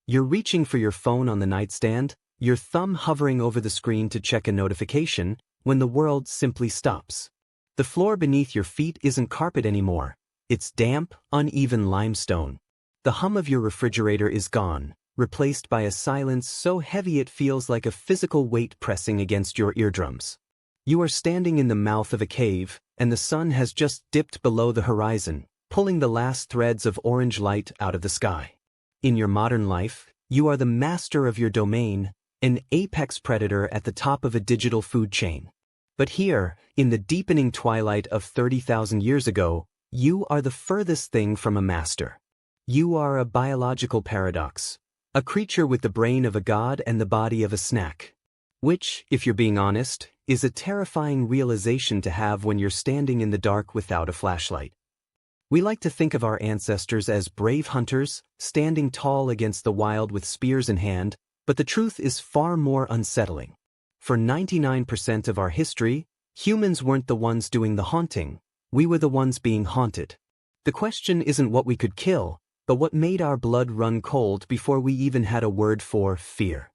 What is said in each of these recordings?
You're reaching for your phone on the nightstand, your thumb hovering over the screen to check a notification, when the world simply stops. The floor beneath your feet isn't carpet anymore. It's damp, uneven limestone. The hum of your refrigerator is gone, replaced by a silence so heavy it feels like a physical weight pressing against your eardrums. You are standing in the mouth of a cave, and the sun has just dipped below the horizon, pulling the last threads of orange light out of the sky. In your modern life, you are the master of your domain, an apex predator at the top of a digital food chain. But here, in the deepening twilight of 30,000 years ago, you are the furthest thing from a master. You are a biological paradox, a creature with the brain of a god and the body of a snack. Which, if you're being honest, is a terrifying realization to have when you're standing in the dark without a flashlight. We like to think of our ancestors as brave hunters, standing tall against the wild with spears in hand, but the truth is far more unsettling. For 99% of our history, humans weren't the ones doing the haunting, we were the ones being haunted. The question isn't what we could kill, but what made our blood run cold before we even had a word for fear.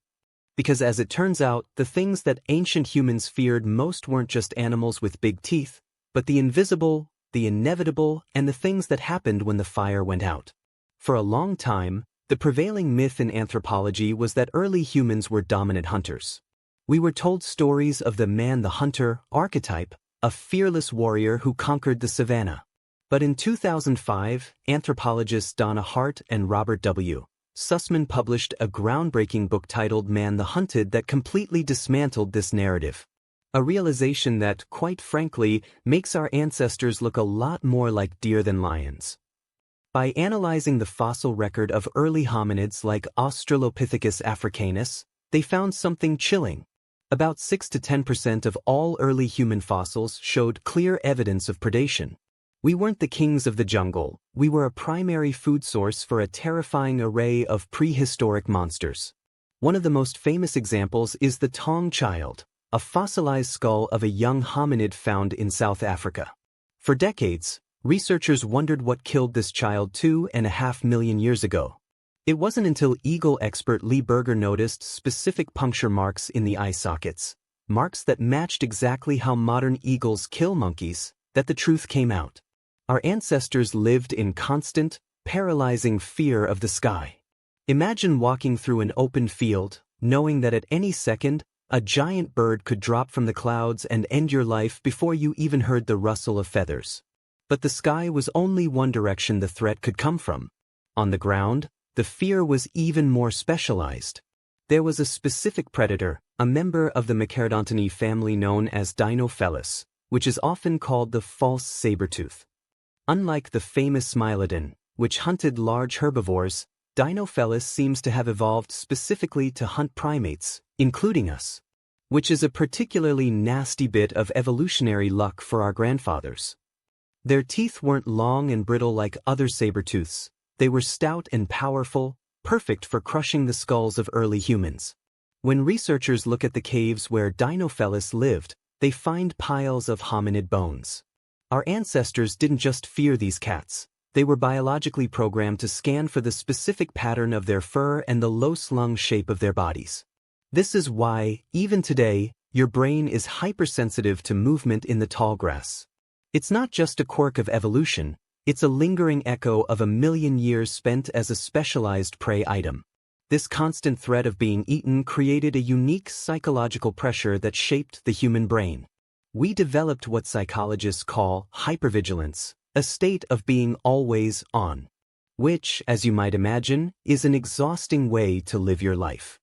Because as it turns out, the things that ancient humans feared most weren't just animals with big teeth, but the invisible, the inevitable, and the things that happened when the fire went out. For a long time, the prevailing myth in anthropology was that early humans were dominant hunters. We were told stories of the man-the-hunter archetype, a fearless warrior who conquered the savannah. But in 2005, anthropologists Donna Hart and Robert W. Sussman published a groundbreaking book titled Man the Hunted that completely dismantled this narrative. A realization that, quite frankly, makes our ancestors look a lot more like deer than lions. By analyzing the fossil record of early hominids like Australopithecus africanus, they found something chilling. About 6 to 10% of all early human fossils showed clear evidence of predation. We weren't the kings of the jungle, we were a primary food source for a terrifying array of prehistoric monsters. One of the most famous examples is the Tong child, a fossilized skull of a young hominid found in South Africa. For decades, researchers wondered what killed this child 2.5 million years ago. It wasn't until eagle expert Lee Berger noticed specific puncture marks in the eye sockets, marks that matched exactly how modern eagles kill monkeys, that the truth came out. Our ancestors lived in constant, paralyzing fear of the sky. Imagine walking through an open field, knowing that at any second, a giant bird could drop from the clouds and end your life before you even heard the rustle of feathers. But the sky was only one direction the threat could come from. On the ground, the fear was even more specialized. There was a specific predator, a member of the Macrodontidae family known as Dinofelis, which is often called the false saber-tooth. Unlike the famous Smilodon, which hunted large herbivores, Dinofelis seems to have evolved specifically to hunt primates, including us. Which is a particularly nasty bit of evolutionary luck for our grandfathers. Their teeth weren't long and brittle like other saber-tooths, they were stout and powerful, perfect for crushing the skulls of early humans. When researchers look at the caves where Dinofelis lived, they find piles of hominid bones. Our ancestors didn't just fear these cats, they were biologically programmed to scan for the specific pattern of their fur and the low-slung shape of their bodies. This is why, even today, your brain is hypersensitive to movement in the tall grass. It's not just a quirk of evolution, it's a lingering echo of a million years spent as a specialized prey item. This constant threat of being eaten created a unique psychological pressure that shaped the human brain. We developed what psychologists call hypervigilance, a state of being always on. Which, as you might imagine, is an exhausting way to live your life.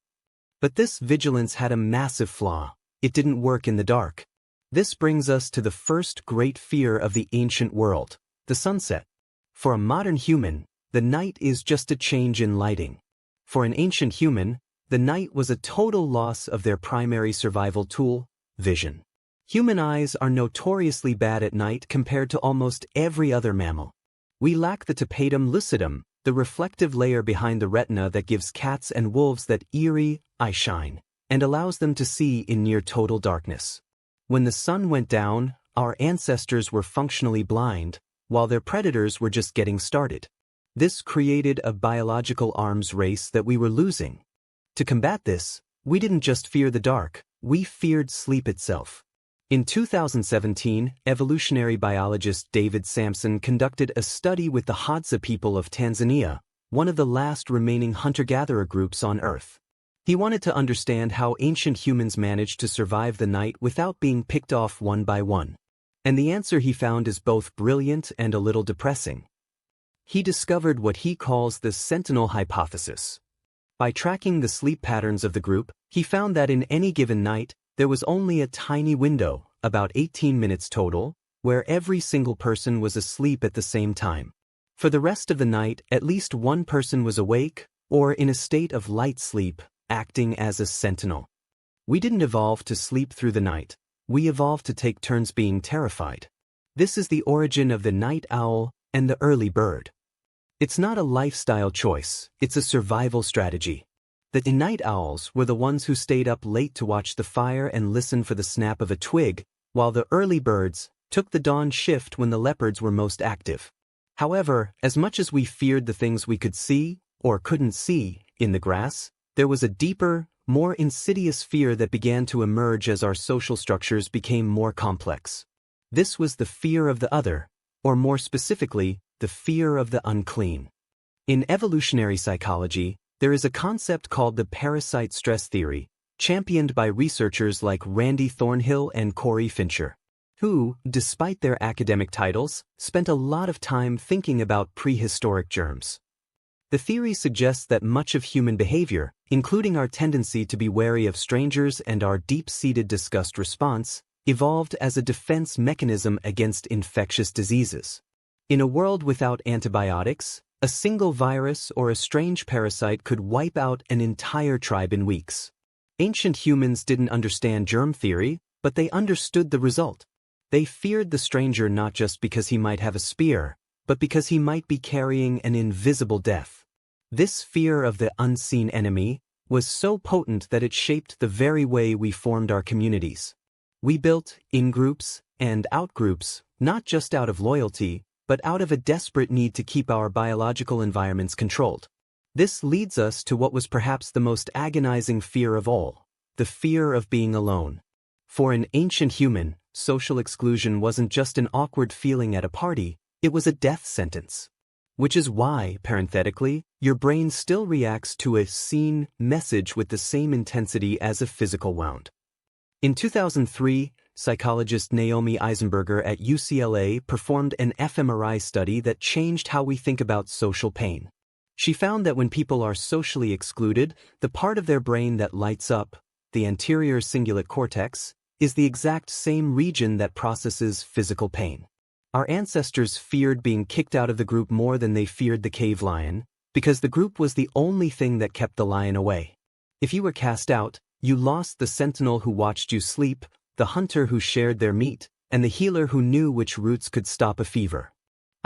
But this vigilance had a massive flaw. It didn't work in the dark. This brings us to the first great fear of the ancient world, the sunset. For a modern human, the night is just a change in lighting. For an ancient human, the night was a total loss of their primary survival tool, vision. Human eyes are notoriously bad at night compared to almost every other mammal. We lack the tapetum lucidum, the reflective layer behind the retina that gives cats and wolves that eerie eye shine, and allows them to see in near total darkness. When the sun went down, our ancestors were functionally blind, while their predators were just getting started. This created a biological arms race that we were losing. To combat this, we didn't just fear the dark, we feared sleep itself. In 2017, evolutionary biologist David Sampson conducted a study with the Hadza people of Tanzania, one of the last remaining hunter-gatherer groups on Earth. He wanted to understand how ancient humans managed to survive the night without being picked off one by one. And the answer he found is both brilliant and a little depressing. He discovered what he calls the sentinel hypothesis. By tracking the sleep patterns of the group, he found that in any given night, there was only a tiny window, about 18 minutes total, where every single person was asleep at the same time. For the rest of the night, at least one person was awake, or in a state of light sleep, acting as a sentinel. We didn't evolve to sleep through the night, we evolved to take turns being terrified. This is the origin of the night owl and the early bird. It's not a lifestyle choice, it's a survival strategy. The night owls were the ones who stayed up late to watch the fire and listen for the snap of a twig, while the early birds took the dawn shift when the leopards were most active. However, as much as we feared the things we could see, or couldn't see, in the grass, there was a deeper, more insidious fear that began to emerge as our social structures became more complex. This was the fear of the other, or more specifically, the fear of the unclean. In evolutionary psychology, there is a concept called the parasite stress theory, championed by researchers like Randy Thornhill and Corey Fincher, who, despite their academic titles, spent a lot of time thinking about prehistoric germs. The theory suggests that much of human behavior, including our tendency to be wary of strangers and our deep-seated disgust response, evolved as a defense mechanism against infectious diseases. In a world without antibiotics, a single virus or a strange parasite could wipe out an entire tribe in weeks. Ancient humans didn't understand germ theory, but they understood the result. They feared the stranger not just because he might have a spear, but because he might be carrying an invisible death. This fear of the unseen enemy was so potent that it shaped the very way we formed our communities. We built in-groups and out-groups, not just out of loyalty, but out of a desperate need to keep our biological environments controlled. This leads us to what was perhaps the most agonizing fear of all, the fear of being alone. For an ancient human, social exclusion wasn't just an awkward feeling at a party, it was a death sentence. Which is why, parenthetically, your brain still reacts to a seen message with the same intensity as a physical wound. In 2003, psychologist Naomi Eisenberger at UCLA performed an fMRI study that changed how we think about social pain. She found that when people are socially excluded, the part of their brain that lights up, the anterior cingulate cortex, is the exact same region that processes physical pain. Our ancestors feared being kicked out of the group more than they feared the cave lion, because the group was the only thing that kept the lion away. If you were cast out, you lost the sentinel who watched you sleep, the hunter who shared their meat, and the healer who knew which roots could stop a fever.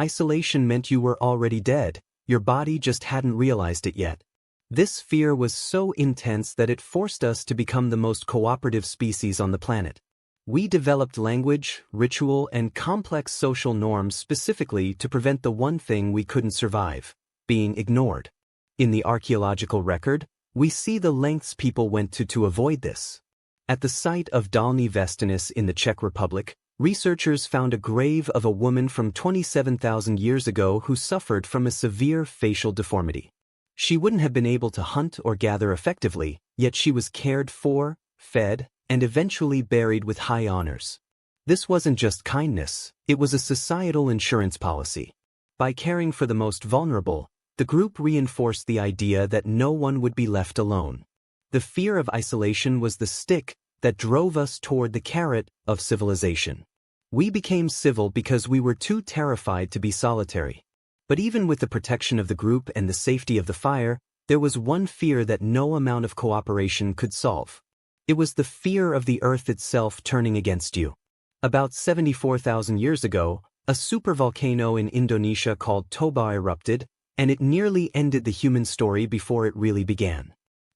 Isolation meant you were already dead, your body just hadn't realized it yet. This fear was so intense that it forced us to become the most cooperative species on the planet. We developed language, ritual, and complex social norms specifically to prevent the one thing we couldn't survive, being ignored. In the archaeological record, we see the lengths people went to avoid this. At the site of Dolní Věstonice in the Czech Republic, researchers found a grave of a woman from 27,000 years ago who suffered from a severe facial deformity. She wouldn't have been able to hunt or gather effectively, yet she was cared for, fed, and eventually buried with high honors. This wasn't just kindness, it was a societal insurance policy. By caring for the most vulnerable, the group reinforced the idea that no one would be left alone. The fear of isolation was the stick that drove us toward the carrot of civilization. We became civil because we were too terrified to be solitary. But even with the protection of the group and the safety of the fire, there was one fear that no amount of cooperation could solve. It was the fear of the earth itself turning against you. About 74,000 years ago, a supervolcano in Indonesia called Toba erupted, and it nearly ended the human story before it really began.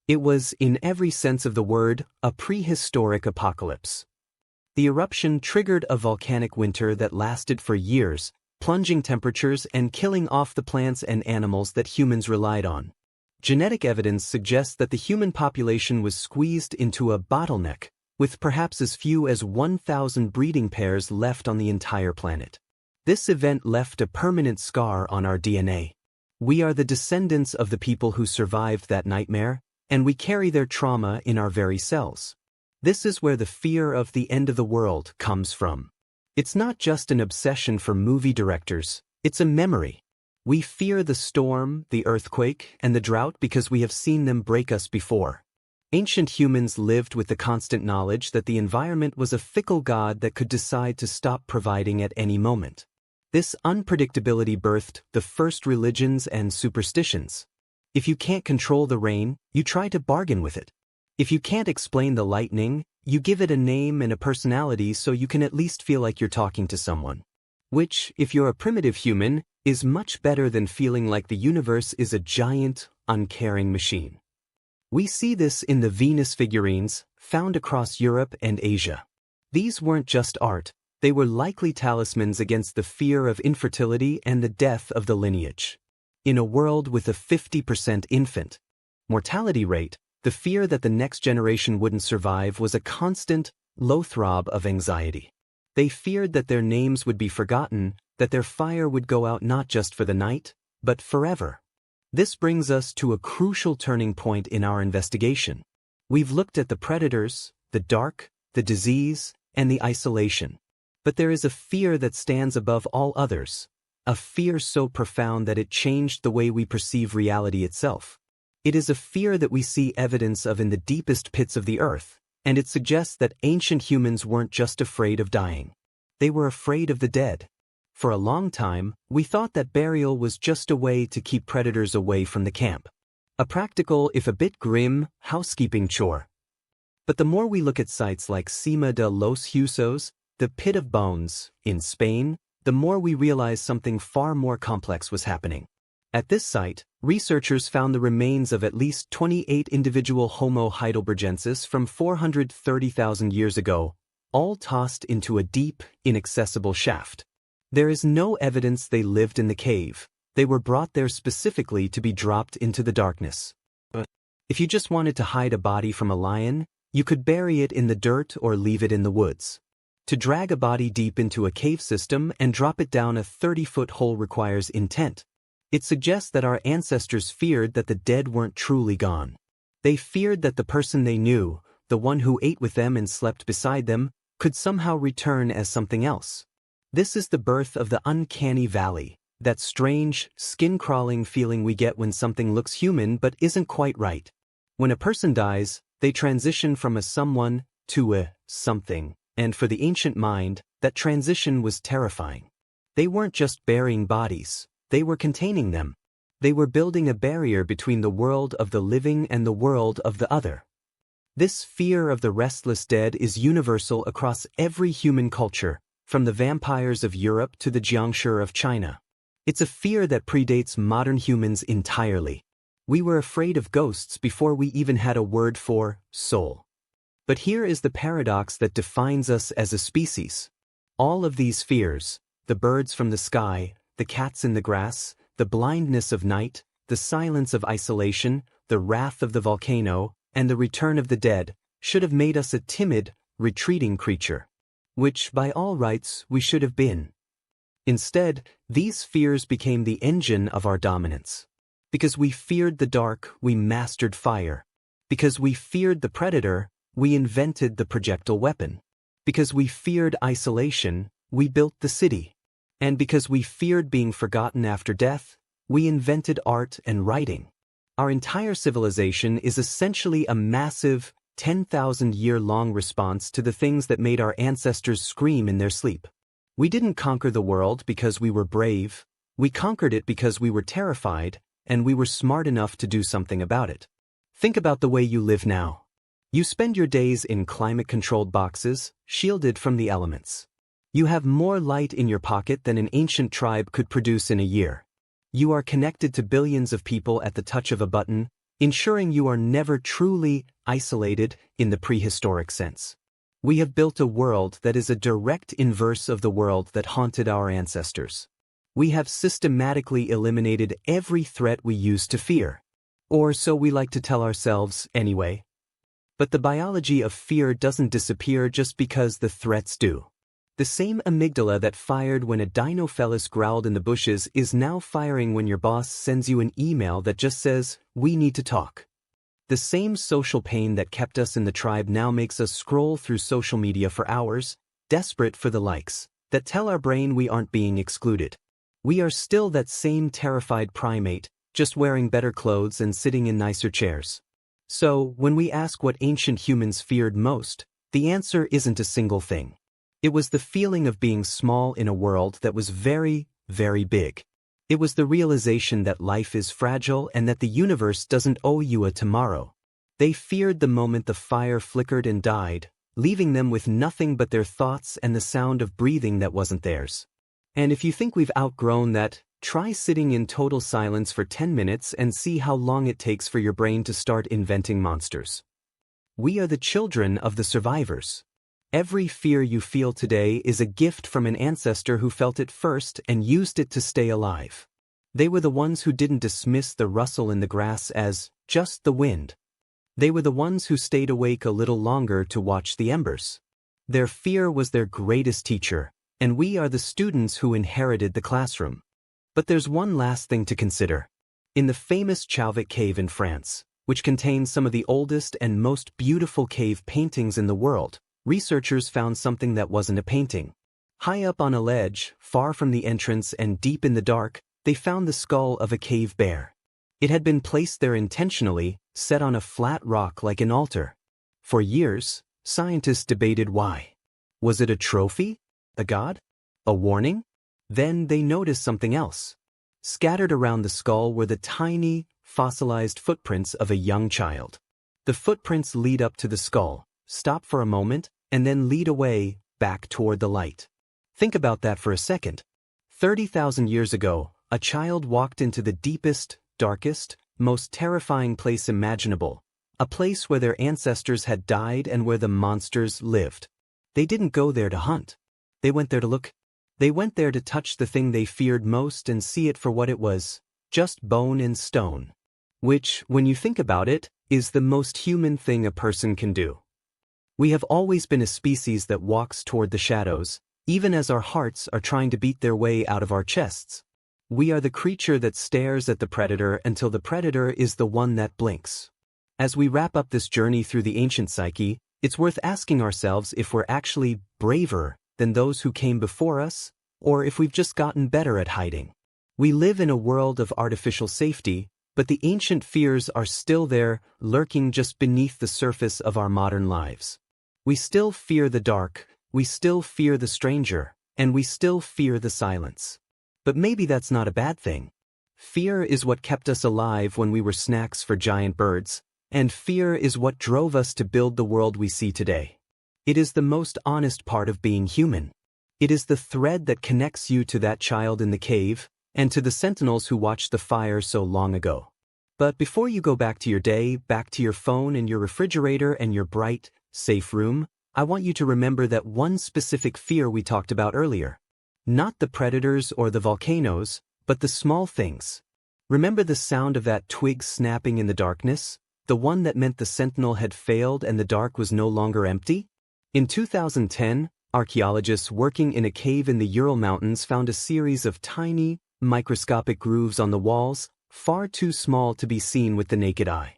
It was, in every sense of the word, a prehistoric apocalypse. The eruption triggered a volcanic winter that lasted for years, plunging temperatures and killing off the plants and animals that humans relied on. Genetic evidence suggests that the human population was squeezed into a bottleneck, with perhaps as few as 1,000 breeding pairs left on the entire planet. This event left a permanent scar on our DNA. We are the descendants of the people who survived that nightmare, and we carry their trauma in our very cells. This is where the fear of the end of the world comes from. It's not just an obsession for movie directors, it's a memory. We fear the storm, the earthquake, and the drought because we have seen them break us before. Ancient humans lived with the constant knowledge that the environment was a fickle god that could decide to stop providing at any moment. This unpredictability birthed the first religions and superstitions. If you can't control the rain, you try to bargain with it. If you can't explain the lightning, you give it a name and a personality so you can at least feel like you're talking to someone. Which, if you're a primitive human, is much better than feeling like the universe is a giant, uncaring machine. We see this in the Venus figurines found across Europe and Asia. These weren't just art, they were likely talismans against the fear of infertility and the death of the lineage. In a world with a 50% infant mortality rate, the fear that the next generation wouldn't survive was a constant, low throb of anxiety. They feared that their names would be forgotten, that their fire would go out not just for the night, but forever. This brings us to a crucial turning point in our investigation. We've looked at the predators, the dark, the disease, and the isolation. But there is a fear that stands above all others, a fear so profound that it changed the way we perceive reality itself. It is a fear that we see evidence of in the deepest pits of the earth, and it suggests that ancient humans weren't just afraid of dying. They were afraid of the dead. For a long time, we thought that burial was just a way to keep predators away from the camp. A practical, if a bit grim, housekeeping chore. But the more we look at sites like Cima de los Huesos, the Pit of Bones, in Spain, the more we realize something far more complex was happening. At this site, researchers found the remains of at least 28 individual Homo heidelbergensis from 430,000 years ago, all tossed into a deep, inaccessible shaft. There is no evidence they lived in the cave. They were brought there specifically to be dropped into the darkness. But if you just wanted to hide a body from a lion, you could bury it in the dirt or leave it in the woods. To drag a body deep into a cave system and drop it down a 30-foot hole requires intent. It suggests that our ancestors feared that the dead weren't truly gone. They feared that the person they knew, the one who ate with them and slept beside them, could somehow return as something else. This is the birth of the uncanny valley, that strange, skin-crawling feeling we get when something looks human but isn't quite right. When a person dies, they transition from a someone to a something, and for the ancient mind, that transition was terrifying. They weren't just burying bodies. They were containing them. They were building a barrier between the world of the living and the world of the other. This fear of the restless dead is universal across every human culture, from the vampires of Europe to the Jiangshi of China. It's a fear that predates modern humans entirely. We were afraid of ghosts before we even had a word for soul. But here is the paradox that defines us as a species. All of these fears, the birds from the sky, the cats in the grass, the blindness of night, the silence of isolation, the wrath of the volcano, and the return of the dead, should have made us a timid, retreating creature. Which, by all rights, we should have been. Instead, these fears became the engine of our dominance. Because we feared the dark, we mastered fire. Because we feared the predator, we invented the projectile weapon. Because we feared isolation, we built the city. And because we feared being forgotten after death, we invented art and writing. Our entire civilization is essentially a massive, 10,000-year-long response to the things that made our ancestors scream in their sleep. We didn't conquer the world because we were brave. We conquered it because we were terrified, and we were smart enough to do something about it. Think about the way you live now. You spend your days in climate-controlled boxes, shielded from the elements. You have more light in your pocket than an ancient tribe could produce in a year. You are connected to billions of people at the touch of a button, ensuring you are never truly isolated in the prehistoric sense. We have built a world that is a direct inverse of the world that haunted our ancestors. We have systematically eliminated every threat we used to fear. Or so we like to tell ourselves, anyway. But the biology of fear doesn't disappear just because the threats do. The same amygdala that fired when a Dinofelis growled in the bushes is now firing when your boss sends you an email that just says, "We need to talk." The same social pain that kept us in the tribe now makes us scroll through social media for hours, desperate for the likes that tell our brain we aren't being excluded. We are still that same terrified primate, just wearing better clothes and sitting in nicer chairs. So, when we ask what ancient humans feared most, the answer isn't a single thing. It was the feeling of being small in a world that was very, very big. It was the realization that life is fragile and that the universe doesn't owe you a tomorrow. They feared the moment the fire flickered and died, leaving them with nothing but their thoughts and the sound of breathing that wasn't theirs. And if you think we've outgrown that, try sitting in total silence for 10 minutes and see how long it takes for your brain to start inventing monsters. We are the children of the survivors. Every fear you feel today is a gift from an ancestor who felt it first and used it to stay alive. They were the ones who didn't dismiss the rustle in the grass as just the wind. They were the ones who stayed awake a little longer to watch the embers. Their fear was their greatest teacher, and we are the students who inherited the classroom. But there's one last thing to consider. In the famous Chauvet Cave in France, which contains some of the oldest and most beautiful cave paintings in the world, researchers found something that wasn't a painting. High up on a ledge, far from the entrance and deep in the dark, they found the skull of a cave bear. It had been placed there intentionally, set on a flat rock like an altar. For years, scientists debated why. Was it a trophy? A god? A warning? Then they noticed something else. Scattered around the skull were the tiny, fossilized footprints of a young child. The footprints lead up to the skull, stop for a moment, and then lead away, back toward the light. Think about that for a second. 30,000 years ago, a child walked into the deepest, darkest, most terrifying place imaginable, a place where their ancestors had died and where the monsters lived. They didn't go there to hunt. They went there to look. They went there to touch the thing they feared most and see it for what it was, just bone and stone. Which, when you think about it, is the most human thing a person can do. We have always been a species that walks toward the shadows, even as our hearts are trying to beat their way out of our chests. We are the creature that stares at the predator until the predator is the one that blinks. As we wrap up this journey through the ancient psyche, it's worth asking ourselves if we're actually braver than those who came before us, or if we've just gotten better at hiding. We live in a world of artificial safety, but the ancient fears are still there, lurking just beneath the surface of our modern lives. We still fear the dark, we still fear the stranger, and we still fear the silence. But maybe that's not a bad thing. Fear is what kept us alive when we were snacks for giant birds, and fear is what drove us to build the world we see today. It is the most honest part of being human. It is the thread that connects you to that child in the cave, and to the sentinels who watched the fire so long ago. But before you go back to your day, back to your phone and your refrigerator and your bright, safe room, I want you to remember that one specific fear we talked about earlier. Not the predators or the volcanoes, but the small things. Remember the sound of that twig snapping in the darkness? The one that meant the sentinel had failed and the dark was no longer empty? In 2010, archaeologists working in a cave in the Ural Mountains found a series of tiny, microscopic grooves on the walls, far too small to be seen with the naked eye.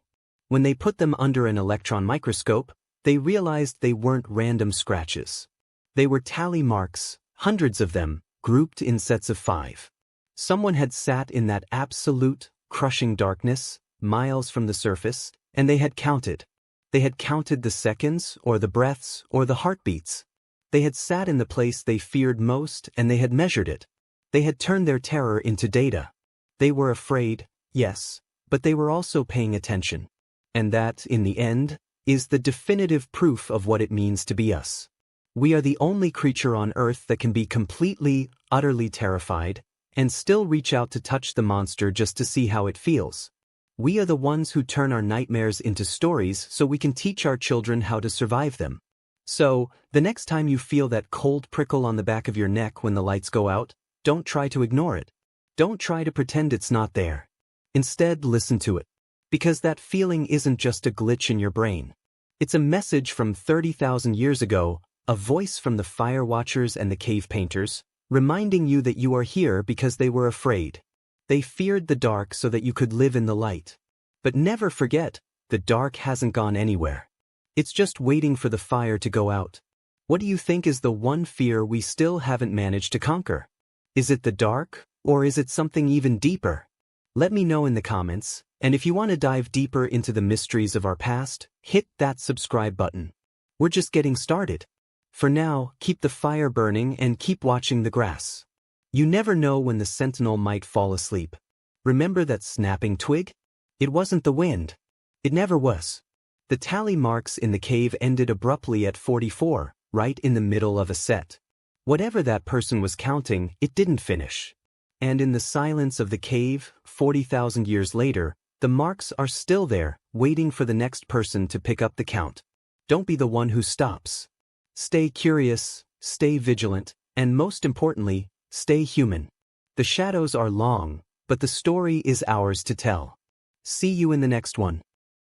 When they put them under an electron microscope, they realized they weren't random scratches. They were tally marks, hundreds of them, grouped in sets of 5. Someone had sat in that absolute, crushing darkness, miles from the surface, and they had counted. They had counted the seconds, or the breaths, or the heartbeats. They had sat in the place they feared most, and they had measured it. They had turned their terror into data. They were afraid, yes, but they were also paying attention. And that, in the end, is the definitive proof of what it means to be us. We are the only creature on Earth that can be completely, utterly terrified, and still reach out to touch the monster just to see how it feels. We are the ones who turn our nightmares into stories so we can teach our children how to survive them. So, the next time you feel that cold prickle on the back of your neck when the lights go out, Don't try to ignore it. Don't try to pretend it's not there. Instead, listen to it. Because that feeling isn't just a glitch in your brain. It's a message from 30,000 years ago, a voice from the fire watchers and the cave painters, reminding you that you are here because they were afraid. They feared the dark so that you could live in the light. But never forget, the dark hasn't gone anywhere. It's just waiting for the fire to go out. What do you think is the one fear we still haven't managed to conquer? Is it the dark, or is it something even deeper? Let me know in the comments, and if you want to dive deeper into the mysteries of our past, hit that subscribe button. We're just getting started. For now, keep the fire burning and keep watching the grass. You never know when the sentinel might fall asleep. Remember that snapping twig? It wasn't the wind. It never was. The tally marks in the cave ended abruptly at 44, right in the middle of a set. Whatever that person was counting, it didn't finish. And in the silence of the cave, 40,000 years later, the marks are still there, waiting for the next person to pick up the count. Don't be the one who stops. Stay curious, stay vigilant, and most importantly, stay human. The shadows are long, but the story is ours to tell. See you in the next one.